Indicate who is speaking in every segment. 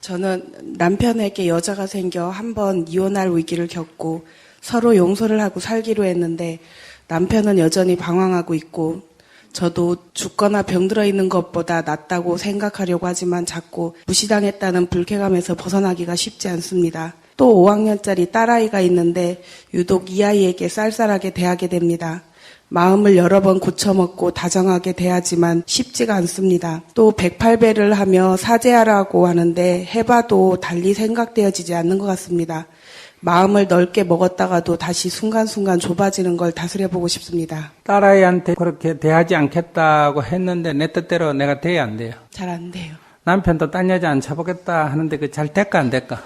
Speaker 1: 저는 남편에게 여자가 생겨 한 번 이혼할 위기를 겪고 서로 용서를 하고 살기로 했는데 남편은 여전히 방황하고 있고 저도 죽거나 병들어 있는 것보다 낫다고 생각하려고 하지만 자꾸 무시당했다는 불쾌감에서 벗어나기가 쉽지 않습니다. 또 5학년짜리 딸아이가 있는데 유독 이 아이에게 쌀쌀하게 대하게 됩니다. 마음을 여러 번 고쳐먹고 다정하게 대하지만 쉽지가 않습니다. 또 108배를 하며 사죄하라고 하는데 해봐도 달리 생각되어지지 않는 것 같습니다. 마음을 넓게 먹었다가도 다시 순간순간 좁아지는 걸 다스려보고 싶습니다.
Speaker 2: 딸아이한테 그렇게 대하지 않겠다고 했는데 내 뜻대로 내가 돼야 안 돼요.
Speaker 1: 잘 안 돼요.
Speaker 2: 남편도 딴 여자 안 쳐보겠다 하는데 그 잘 될까 안 될까?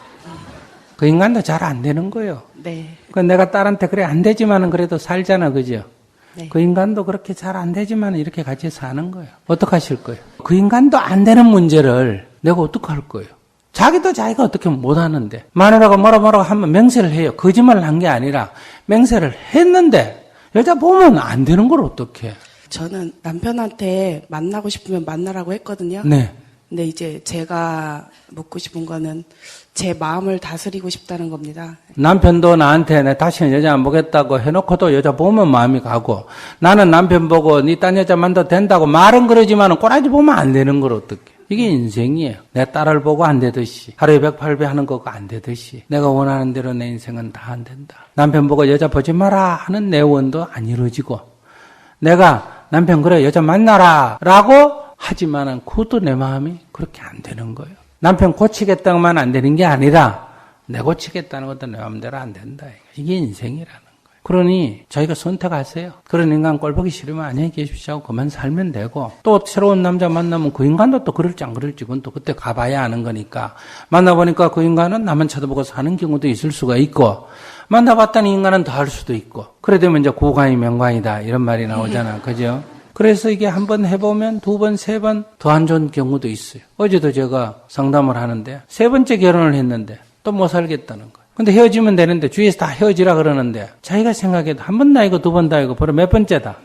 Speaker 2: 그 인간도 잘 안 되는 거예요.
Speaker 1: 네.
Speaker 2: 그 내가 딸한테 그래 안 되지만은 그래도 살잖아, 그죠?
Speaker 1: 네.
Speaker 2: 그 인간도 그렇게 잘 안 되지만 이렇게 같이 사는 거예요. 어떡하실 거예요? 그 인간도 안 되는 문제를 내가 어떡할 거예요? 자기도 자기가 어떻게 못하는데 마누라가 뭐라 하면 맹세를 해요. 거짓말을 한 게 아니라 맹세를 했는데 여자 보면 안 되는 걸 어떡해?
Speaker 1: 저는 남편한테 만나고 싶으면 만나라고 했거든요.
Speaker 2: 네.
Speaker 1: 근데 이제 제가 묻고 싶은 거는 제 마음을 다스리고 싶다는 겁니다.
Speaker 2: 남편도 나한테 내 다시는 여자 안 보겠다고 해놓고도 여자 보면 마음이 가고 나는 남편 보고 니 딴 여자 만나도 된다고 말은 그러지만은 꼬라지 보면 안 되는 걸 어떡해? 이게 인생이에요. 내 딸을 보고 안 되듯이 하루에 108배 하는 거가 안 되듯이 내가 원하는 대로 내 인생은 다 안 된다. 남편 보고 여자 보지 마라 하는 내 원도 안 이루어지고 내가 남편 그래 여자 만나라 라고 하지만은 그것도 내 마음이 그렇게 안 되는 거예요. 남편 고치겠다고만 안 되는 게 아니라 내 고치겠다는 것도 내 마음대로 안 된다. 이게 인생이라는 거예요. 그러니 저희가 선택하세요. 그런 인간 꼴 보기 싫으면 안녕히 계십시오 하고 그만 살면 되고 또 새로운 남자 만나면 그 인간도 또 그럴지 안 그럴지 그건 또 그때 가봐야 아는 거니까 만나보니까 그 인간은 나만 쳐다보고 사는 경우도 있을 수가 있고 만나봤더니 인간은 더 할 수도 있고 그래 되면 이제 고관이 명관이다 이런 말이 나오잖아. 그죠? 그래서 이게 한 번 해보면 두 번, 세 번 더 안 좋은 경우도 있어요. 어제도 제가 상담을 하는데 세 번째 결혼을 했는데 또 못 살겠다는 거예요. 근데 헤어지면 되는데 주위에서 다 헤어지라 그러는데 자기가 생각해도 한 번 나이고 두 번 나이고 벌써 몇 번째다?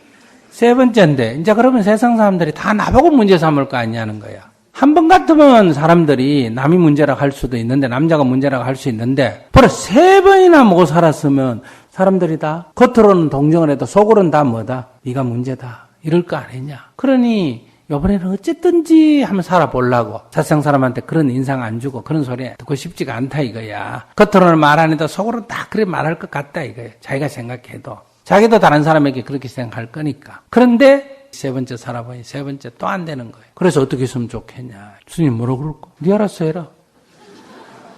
Speaker 2: 세 번째인데 이제 그러면 세상 사람들이 다 나보고 문제 삼을 거 아니냐는 거야. 한 번 같으면 사람들이 남이 문제라고 할 수도 있는데 남자가 문제라고 할 수 있는데 벌써 세 번이나 못 살았으면 사람들이 다 겉으로는 동정을 해도 속으로는 다 뭐다? 네가 문제다. 이럴 거 아니냐. 그러니 이번에는 어쨌든지 한번 살아보려고 세상 사람한테 그런 인상 안 주고 그런 소리 듣고 싶지가 않다 이거야. 겉으로는 말 안 해도 속으로는 딱 그래 말할 것 같다 이거야. 자기가 생각해도. 자기도 다른 사람에게 그렇게 생각할 거니까. 그런데 세 번째 살아보니 세 번째 또 안 되는 거예요. 그래서 어떻게 했으면 좋겠냐. 스님 뭐라고 그럴까? 네 알아서 해라.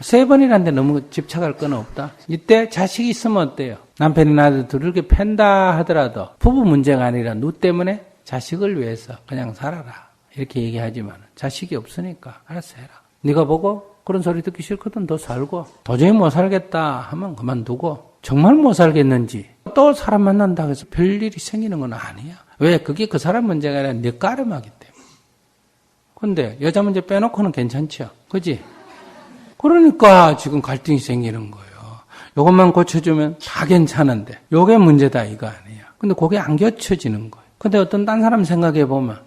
Speaker 2: 세 번이라는데 너무 집착할 건 없다. 이때 자식이 있으면 어때요? 남편이 나한테 두들겨 팬다 하더라도 부부 문제가 아니라 누 때문에 자식을 위해서 그냥 살아라. 이렇게 얘기하지만 자식이 없으니까 알아서 해라. 네가 보고 그런 소리 듣기 싫거든 더 살고 도저히 못 살겠다 하면 그만두고 정말 못 살겠는지 또 사람 만난다고 해서 별일이 생기는 건 아니야. 왜? 그게 그 사람 문제가 아니라 네 까름하기 때문에. 근데 여자 문제 빼놓고는 괜찮죠. 그지? 그러니까 지금 갈등이 생기는 거예요. 요것만 고쳐주면 다 괜찮은데 요게 문제다 이거 아니야. 근데 그게 안 고쳐지는 거예요. 근데 어떤 딴 사람 생각해 보면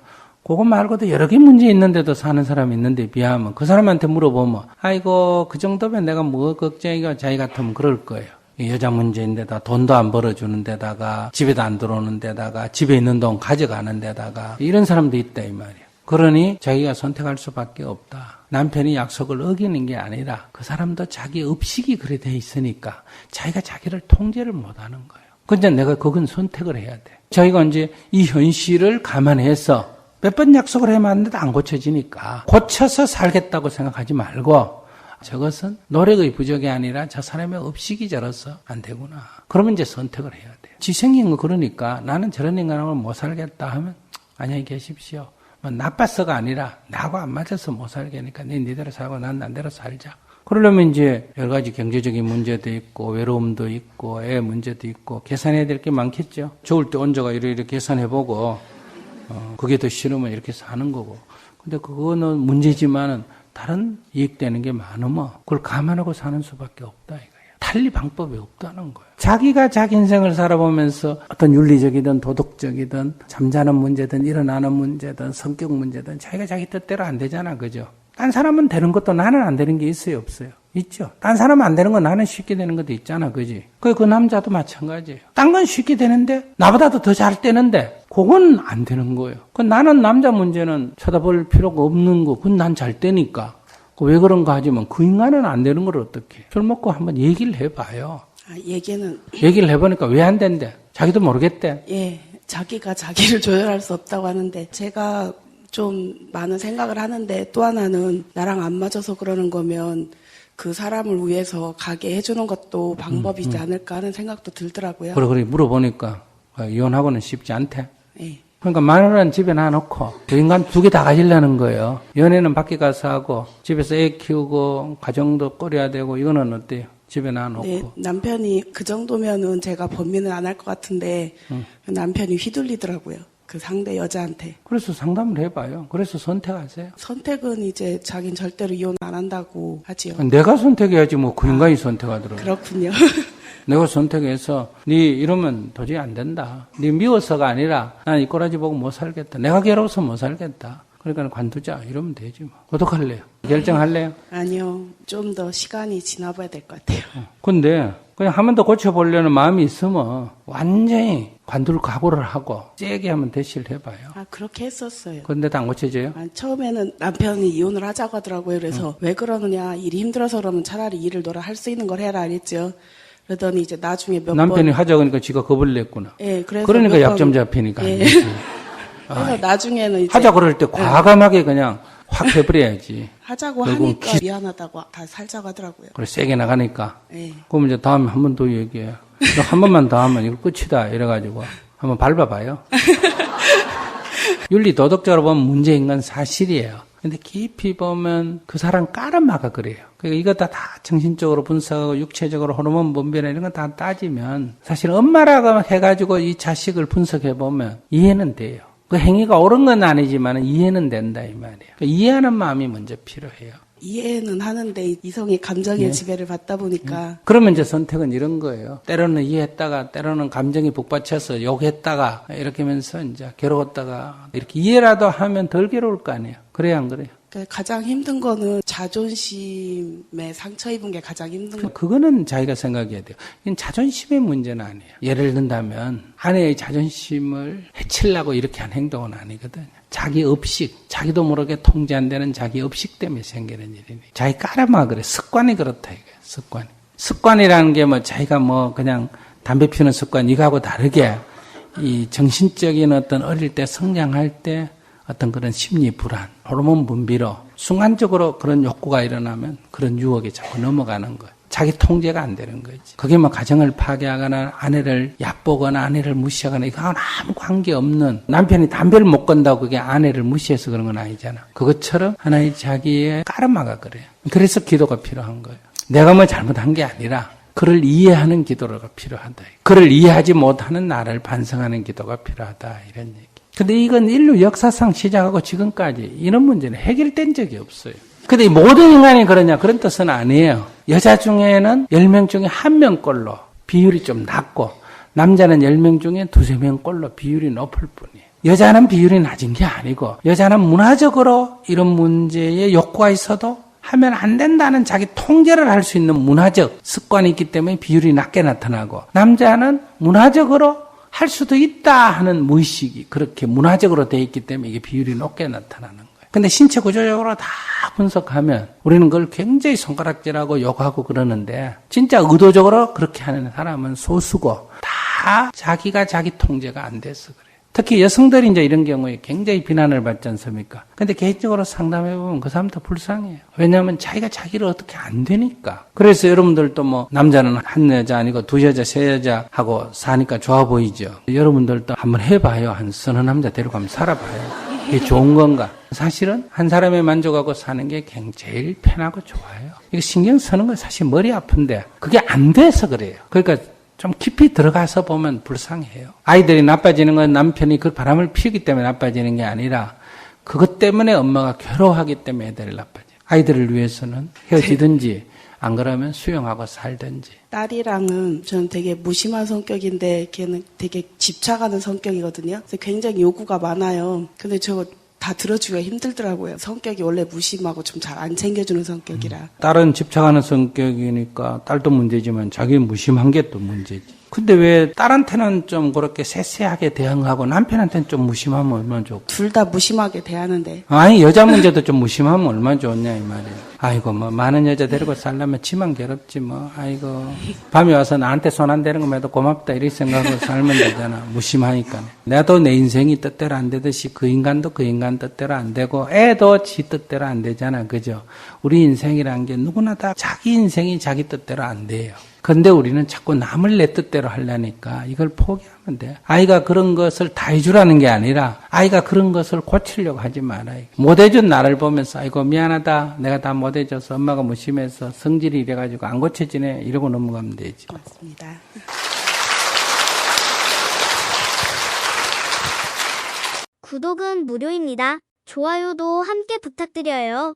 Speaker 2: 그거 말고도 여러 개 문제 있는데도 사는 사람이 있는데 비하면 그 사람한테 물어보면 아이고 그 정도면 내가 뭐 걱정이가 자기 같으면 그럴 거예요. 여자 문제인데다 돈도 안 벌어주는 데다가 집에도 안 들어오는 데다가 집에 있는 돈 가져가는 데다가 이런 사람도 있다 이 말이에요. 그러니 자기가 선택할 수밖에 없다. 남편이 약속을 어기는 게 아니라 그 사람도 자기 의식이 그래 돼 있으니까 자기가 자기를 통제를 못하는 거예요. 근데 내가 그건 선택을 해야 돼. 자기가 이제 이 현실을 감안해서 몇 번 약속을 해봤는데도 안 고쳐지니까 고쳐서 살겠다고 생각하지 말고 저것은 노력의 부족이 아니라 저 사람의 의식이 저래서 안 되구나. 그러면 이제 선택을 해야 돼요. 지 생긴 거 그러니까 나는 저런 인간하고 못 살겠다 하면 안녕히 계십시오. 나빠서가 아니라 나하고 안 맞아서 못 살겠으니까 니대로 살고 난 난대로 살자. 그러려면 이제 여러 가지 경제적인 문제도 있고 외로움도 있고 애 문제도 있고 계산해야 될 게 많겠죠. 좋을 때 언제가 이렇게 계산해보고 그게 더 싫으면 이렇게 사는 거고. 근데 그거는 문제지만은 다른 이익되는 게 많으면 그걸 감안하고 사는 수밖에 없다 이거예요. 달리 방법이 없다는 거예요. 자기가 자기 인생을 살아보면서 어떤 윤리적이든 도덕적이든 잠자는 문제든 일어나는 문제든 성격 문제든 자기가 자기 뜻대로 안 되잖아. 그죠? 딴 사람은 되는 것도 나는 안 되는 게 있어요, 없어요? 있죠. 딴 사람은 안 되는 거 나는 쉽게 되는 것도 있잖아, 그지? 그 남자도 마찬가지예요. 딴 건 쉽게 되는데 나보다도 더 잘 되는데 그건 안 되는 거예요. 그 나는 남자 문제는 쳐다볼 필요가 없는 거. 그건 난 잘 되니까. 왜 그런가 하지만 그 인간은 안 되는 걸 어떻게? 술 먹고 한번 얘기를 해봐요. 얘기를 해보니까 왜 안 된대? 자기도 모르겠대.
Speaker 1: 예, 자기가 자기를 조절할 수 없다고 하는데 제가 좀 많은 생각을 하는데 또 하나는 나랑 안 맞아서 그러는 거면 그 사람을 위해서 가게 해주는 것도 방법이지 않을까 하는 생각도 들더라고요.
Speaker 2: 그래 물어보니까 이혼하고는 쉽지 않대.
Speaker 1: 예.
Speaker 2: 그러니까 마누라는 집에 놔놓고 그 인간 두 개 다 가지려는 거예요. 연애는 밖에 가서 하고 집에서 애 키우고 가정도 꾸려야 되고 이거는 어때요? 집에 놔놓고.
Speaker 1: 네, 남편이 그 정도면은 제가 범인은 안 할 것 같은데 남편이 휘둘리더라고요. 그 상대 여자한테.
Speaker 2: 그래서 상담을 해봐요. 그래서 선택하세요.
Speaker 1: 선택은 이제 자긴 절대로 이혼 안 한다고 하지요.
Speaker 2: 내가 선택해야지 뭐 그 인간이 선택하더라고요.
Speaker 1: 그렇군요.
Speaker 2: 내가 선택해서 네 이러면 도저히 안 된다. 네 미워서가 아니라 난 이 꼬라지 보고 못 살겠다. 내가 괴로워서 못 살겠다. 그러니까 관두자 이러면 되지 뭐. 어떡할래요? 결정할래요?
Speaker 1: 아니요. 좀 더 시간이 지나봐야 될 것 같아요.
Speaker 2: 근데 그냥 한 번 더 고쳐보려는 마음이 있으면 완전히 관둘 각오를 하고 세게 한번 대시를 해봐요.
Speaker 1: 그렇게 했었어요.
Speaker 2: 근데도 안 고쳐져요?
Speaker 1: 처음에는 남편이 이혼을 하자고 하더라고요. 그래서 왜 그러느냐. 일이 힘들어서 그러면 차라리 일을 너라 할 수 있는 걸 해라 그랬죠. 그러더니 이제 나중에
Speaker 2: 남편이 하자고 하니까 지가 겁을 냈구나.
Speaker 1: 예, 그래서
Speaker 2: 그러니까 약점 잡히니까.
Speaker 1: 예. 그래서 나중에는 이제
Speaker 2: 하자 그럴 때 과감하게 그냥 확 해버려야지.
Speaker 1: 하자고 하니까 미안하다고 다 살자고 하더라고요.
Speaker 2: 그래 세게 나가니까.
Speaker 1: 예.
Speaker 2: 그럼 이제 다음에 한 번 더 얘기해. 너 한 번만 더 하면 이거 끝이다. 이래가지고 한번 밟아봐요. 윤리 도덕적으로 보면 문제인 건 사실이에요. 근데 깊이 보면 그 사람 까르마가 그래요. 그러니까 이거 다 정신적으로 분석하고 육체적으로 호르몬 분비나 이런 거 다 따지면 사실 엄마라고 해가지고 이 자식을 분석해보면 이해는 돼요. 그 행위가 옳은 건 아니지만 이해는 된다 이 말이에요. 그러니까 이해하는 마음이 먼저 필요해요.
Speaker 1: 이해는 하는데 이성의 감정의 지배를 받다 보니까
Speaker 2: 그러면 이제 선택은 이런 거예요. 때로는 이해했다가 때로는 감정이 북받쳐서 욕했다가 이렇게 하면서 이제 괴로웠다가 이렇게 이해라도 하면 덜 괴로울 거 아니에요. 그래야 안 그래요?
Speaker 1: 가장 힘든 거는 자존심에 상처 입은 게 가장 힘든 거예요.
Speaker 2: 그거는 자기가 생각해야 돼요. 이건 자존심의 문제는 아니에요. 예를 든다면 아내의 자존심을 해치려고 이렇게 한 행동은 아니거든요. 자기 업식, 자기도 모르게 통제 안 되는 자기 업식 때문에 생기는 일이니까. 자기 까르마 그래. 습관이 그렇다 이거예요. 습관이. 습관이라는 게 뭐 자기가 뭐 그냥 담배 피우는 습관 이거하고 다르게 이 정신적인 어떤 어릴 때 성장할 때 어떤 그런 심리 불안, 호르몬 분비로 순간적으로 그런 욕구가 일어나면 그런 유혹에 자꾸 넘어가는 거예요. 자기 통제가 안 되는 거지. 그게 뭐 가정을 파괴하거나 아내를 얕보거나 아내를 무시하거나 이거하고는 아무 관계없는 남편이 담배를 못 건다고 그게 아내를 무시해서 그런 건 아니잖아. 그것처럼 하나의 자기의 까르마가 그래요. 그래서 기도가 필요한 거예요. 내가 뭐 잘못한 게 아니라 그를 이해하는 기도가 필요하다. 그를 이해하지 못하는 나를 반성하는 기도가 필요하다. 이런 얘기. 근데 이건 인류 역사상 시작하고 지금까지 이런 문제는 해결된 적이 없어요. 근데 이 모든 인간이 그러냐? 그런 뜻은 아니에요. 여자 중에는 10명 중에 1명꼴로 비율이 좀 낮고 남자는 10명 중에 2~3명꼴로 비율이 높을 뿐이에요. 여자는 비율이 낮은 게 아니고 여자는 문화적으로 이런 문제에 욕구가 있어도 하면 안 된다는 자기 통제를 할 수 있는 문화적 습관이 있기 때문에 비율이 낮게 나타나고 남자는 문화적으로 할 수도 있다 하는 무의식이 그렇게 문화적으로 돼 있기 때문에 이게 비율이 높게 나타나는 거예요. 근데 신체 구조적으로 다 분석하면 우리는 그걸 굉장히 손가락질하고 욕하고 그러는데 진짜 의도적으로 그렇게 하는 사람은 소수고 다 자기가 자기 통제가 안 돼서 그래요. 특히 여성들이 이제 이런 경우에 굉장히 비난을 받지 않습니까? 근데 개인적으로 상담해보면 그 사람도 불쌍해요. 왜냐하면 자기가 자기를 어떻게 안 되니까. 그래서 여러분들도 뭐 남자는 한 여자 아니고 두 여자, 세 여자 하고 사니까 좋아 보이죠. 여러분들도 한번 해봐요. 한 서너 남자 데려가면 살아봐요. 이게 좋은 건가? 사실은 한 사람에 만족하고 사는 게 제일 편하고 좋아요. 이거 신경 쓰는 건 사실 머리 아픈데 그게 안 돼서 그래요. 그러니까 좀 깊이 들어가서 보면 불쌍해요. 아이들이 나빠지는 건 남편이 그 바람을 피우기 때문에 나빠지는 게 아니라 그것 때문에 엄마가 괴로워하기 때문에 애들이 나빠져요. 아이들을 위해서는 헤어지든지 안 그러면 수용하고 살든지.
Speaker 1: 딸이랑은 저는 되게 무심한 성격인데 걔는 되게 집착하는 성격이거든요. 그래서 굉장히 요구가 많아요. 근데 저 다 들어주기가 힘들더라고요. 성격이 원래 무심하고 좀 잘 안 챙겨주는 성격이라.
Speaker 2: 딸은 집착하는 성격이니까 딸도 문제지만 자기 무심한 게 또 문제지. 근데 왜 딸한테는 좀 그렇게 세세하게 대응하고 남편한테는 좀 무심하면 얼마나 좋고.
Speaker 1: 둘 다 무심하게 대하는데
Speaker 2: 아니 여자 문제도 좀 무심하면 얼마나 좋냐 이 말이야. 아이고 뭐 많은 여자 데리고 살려면 지만 괴롭지 뭐. 아이고 밤에 와서 나한테 손 안 대는 것만 해도 고맙다 이렇게 생각하고 살면 되잖아. 무심하니까. 나도 내 인생이 뜻대로 안 되듯이 그 인간도 그 인간 뜻대로 안 되고 애도 지 뜻대로 안 되잖아. 그죠? 우리 인생이란 게 누구나 다 자기 인생이 자기 뜻대로 안 돼요. 근데 우리는 자꾸 남을 내 뜻대로 하려니까 이걸 포기하면 돼. 아이가 그런 것을 다 해주라는 게 아니라 아이가 그런 것을 고치려고 하지 말아요. 못해준 나를 보면서 아이고 미안하다. 내가 다 못해줘서 엄마가 무심해서 성질이 이래가지고 안 고쳐지네. 이러고 넘어가면 되지.
Speaker 1: 맞습니다.
Speaker 3: 구독은 무료입니다. 좋아요도 함께 부탁드려요.